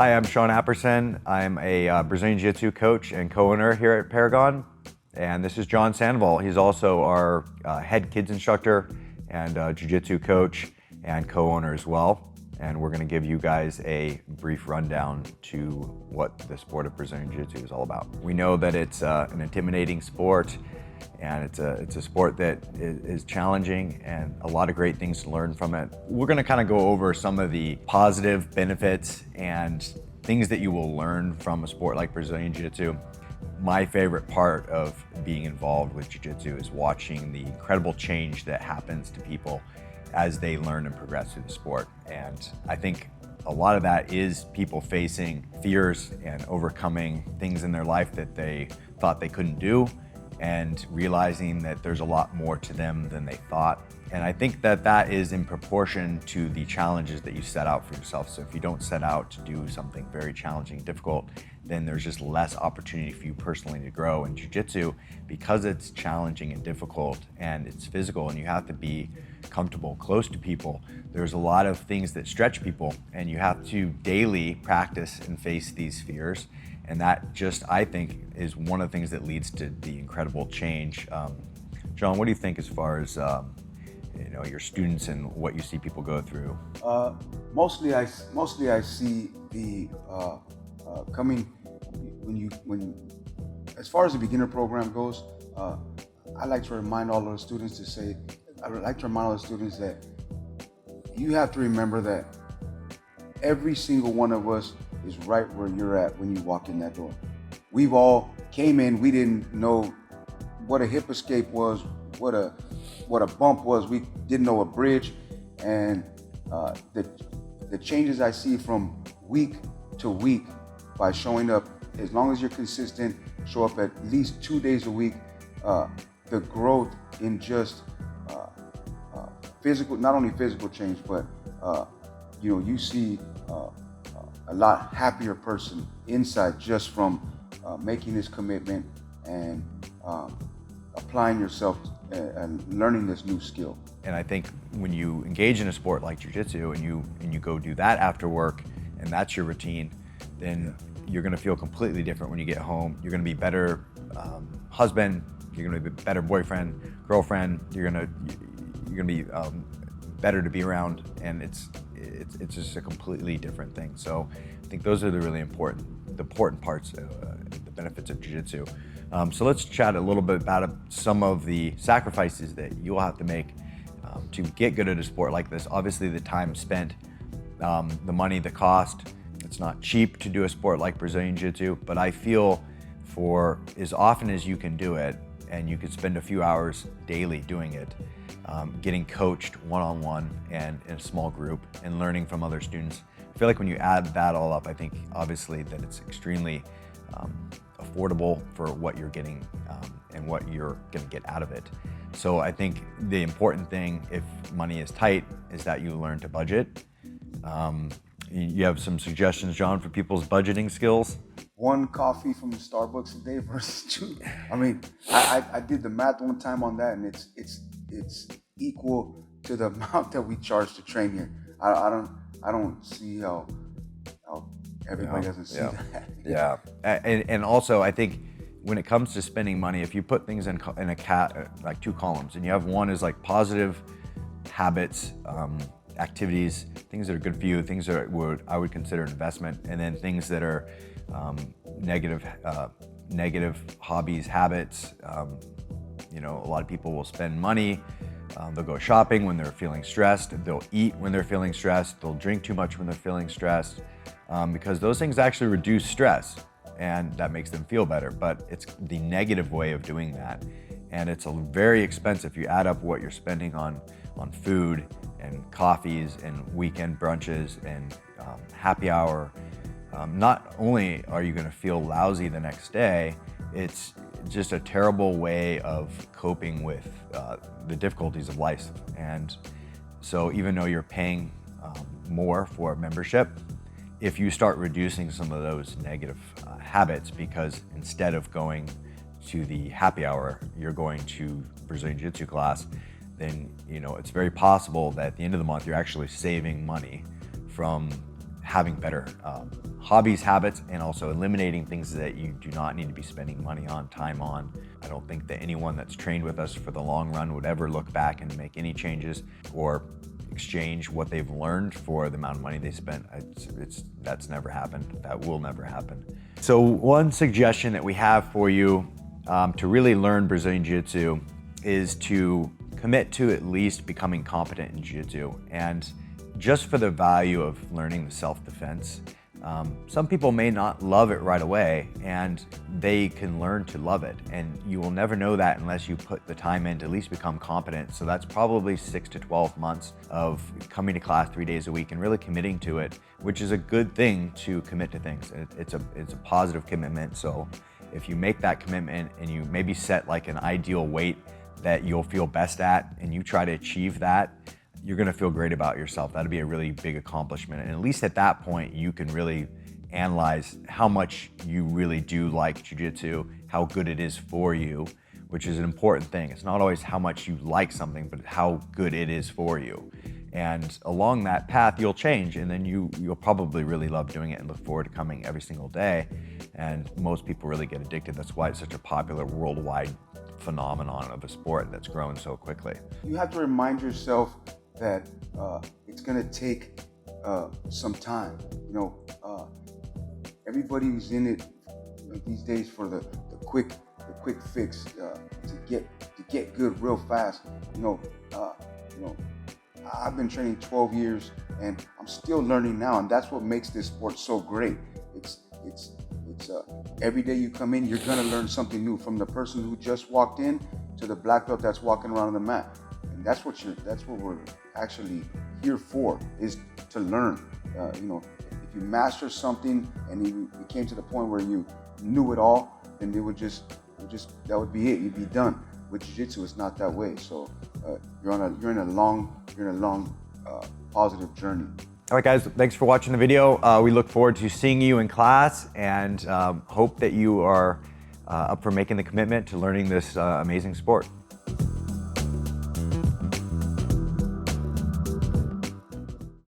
Hi, I'm Sean Apperson. I'm a Brazilian Jiu-Jitsu coach and co-owner here at Paragon. And this is John Sandoval. He's also our head kids instructor and Jiu-Jitsu coach and co-owner as well. And we're gonna give you guys a brief rundown to what the sport of Brazilian Jiu-Jitsu is all about. We know that it's an intimidating sport, and it's a sport that is challenging and a lot of great things to learn from it. We're gonna kind of go over some of the positive benefits and things that you will learn from a sport like Brazilian Jiu-Jitsu. My favorite part of being involved with Jiu-Jitsu is watching the incredible change that happens to people as they learn and progress through the sport. And I think a lot of that is people facing fears and overcoming things in their life that they thought they couldn't do, and realizing that there's a lot more to them than they thought. And I think that that is in proportion to the challenges that you set out for yourself. So if you don't set out to do something very challenging, difficult, then there's just less opportunity for you personally to grow. In Jiu-Jitsu, because it's challenging and difficult and it's physical and you have to be comfortable close to people, there's a lot of things that stretch people, and you have to daily practice and face these fears. And that just, I think, is one of the things that leads to the incredible change. John, what do you think as far as your students and what you see people go through? Mostly I see the coming as far as the beginner program goes. I like to remind all of the students that you have to remember that every single one of us is right where you're at when you walk in that door. We've all came in, we didn't know what a hip escape was, what a bump was, we didn't know a bridge, and the changes I see from week to week by showing up, as long as you're consistent, show up at least 2 days a week, the growth in just physical, not only physical change, but you see a lot happier person inside just from making this commitment and applying yourself and learning this new skill. And I think when you engage in a sport like Jiu-Jitsu and you go do that after work, and that's your routine, then you're gonna feel completely different when you get home. You're gonna be better husband, you're gonna be a better boyfriend, girlfriend, you're gonna be better to be around, and it's just a completely different thing. So I think those are the really important parts, the benefits of Jiu-Jitsu. So let's chat a little bit about some of the sacrifices that you'll have to make to get good at a sport like this. Obviously the time spent, the money, the cost. It's not cheap to do a sport like Brazilian Jiu-Jitsu, but I feel for as often as you can do it, and you could spend a few hours daily doing it, getting coached one-on-one and in a small group and learning from other students. I feel like when you add that all up, I think obviously that it's extremely affordable for what you're getting and what you're gonna get out of it. So I think the important thing, if money is tight, is that you learn to budget. You have some suggestions, John, for people's budgeting skills? One coffee from Starbucks a day versus two. I mean, I did the math one time on that, and it's equal to the amount that we charge to train here. I don't see how everybody doesn't see that. Yeah, and also I think when it comes to spending money, if you put things in like two columns, and you have one is like positive habits, activities, things that are good for you, things that I would consider an investment, and then things that are negative hobbies, habits. A lot of people will spend money, they'll go shopping when they're feeling stressed, they'll eat when they're feeling stressed, they'll drink too much when they're feeling stressed, because those things actually reduce stress and that makes them feel better, but it's the negative way of doing that. And it's very expensive. You add up what you're spending on food and coffees and weekend brunches and happy hour. Not only are you gonna feel lousy the next day, it's just a terrible way of coping with the difficulties of life. And so even though you're paying more for a membership, if you start reducing some of those negative habits, because instead of going to the happy hour, you're going to Brazilian Jiu-Jitsu class, then it's very possible that at the end of the month you're actually saving money from having better hobbies, habits, and also eliminating things that you do not need to be spending money on, time on. I don't think that anyone that's trained with us for the long run would ever look back and make any changes or exchange what they've learned for the amount of money they spent. That's never happened. That will never happen. So one suggestion that we have for you to really learn Brazilian Jiu-Jitsu is to commit to at least becoming competent in Jiu-Jitsu. And just for the value of learning the self-defense, some people may not love it right away, and they can learn to love it. And you will never know that unless you put the time in to at least become competent. So that's probably 6 to 12 months of coming to class 3 days a week and really committing to it, which is a good thing to commit to things. It's a positive commitment. So if you make that commitment and you maybe set like an ideal weight that you'll feel best at and you try to achieve that, you're gonna feel great about yourself. That'd be a really big accomplishment. And at least at that point, you can really analyze how much you really do like Jiu-Jitsu, how good it is for you, which is an important thing. It's not always how much you like something, but how good it is for you. And along that path, you'll change, and then you'll probably really love doing it and look forward to coming every single day. And most people really get addicted. That's why it's such a popular worldwide phenomenon of a sport that's grown so quickly. You have to remind yourself that it's gonna take some time. Everybody's in it these days for the quick fix to get good real fast. I've been training 12 years and I'm still learning now, and that's what makes this sport so great. It's every day you come in, you're gonna learn something new, from the person who just walked in to the black belt that's walking around on the mat. And that's what we're actually here for, is to learn. If you master something and you came to the point where you knew it all, then that would be it. You'd be done. With Jiu-Jitsu, it's not that way. So you're in a long positive journey. All right, guys, thanks for watching the video. We look forward to seeing you in class, and hope that you are up for making the commitment to learning this amazing sport.